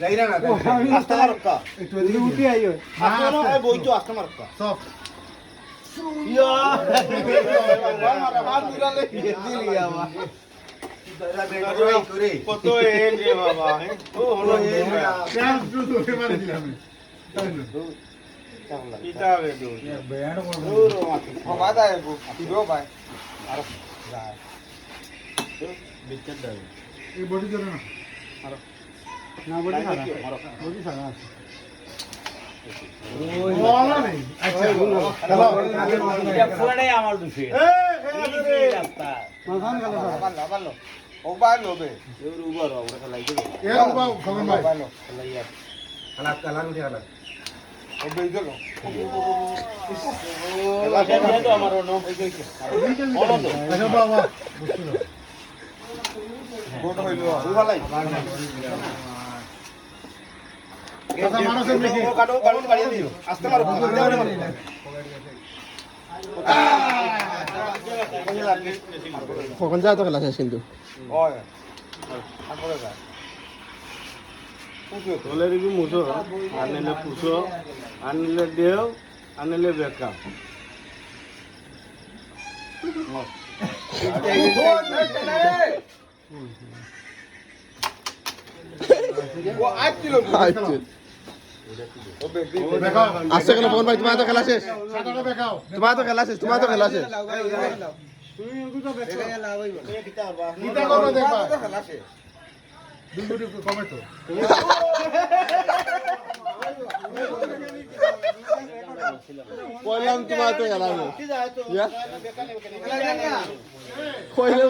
যাইরা না আস্তে মারকা একটু এদিকে উঠে আইও আসলে এই বইতো আস্তে মারকা সব ইয়া মার দিলালে দিলি আমা কত এন রে বাবা ও হলো এন চান্স তো ধরে মারি দিলাম ইতা রে দো ব্যান্ড কোন দূর মাথা বাদা এ দিও ভাই আর যায় বিচ্ছেদ দাও এই বডি ধরে না না বডি খারাপ মারো বডি খারাপ আছে ওলা নেই আচ্ছা হ্যালো এটা পুরাটাই আমার দোষে এই রাস্তা মাথান গেল ভালো ভালো ও ভালো বে এর উপর আমরা খেলাই দেব এর বাবা খবর ভাই ভালো খেলাই আর আলাদা কালার উঠে আলাদা ও বে গেল এটা দিয়ে তো আমার অন্য আচ্ছা বাবা বুঝছো গোট হইলো ও ভালাই কথা মানুষের দেখি কাটো কাটো বাড়ি দিও আস্তে মারো আস্তে মারো কখন যায় তো খেলা শেষ কিন্তু ওই তারপরে যা তোলে রিবি মুছো আনলে পুছো আনলে দেও আনলে বেকা ও আট কিলো দেখাও আসছে কেন ফোন ভাই তোমার তো খেলা শেষ সাদাটা দেখাও তোমার তো খেলা শেষ তোমার তো খেলা শেষ কিটা করবে দেখবা দুই কোটি কমে তো কইলাম তোমার তো খেলা শেষ কি যায় তো ইয়া বেকা নেই কইলাম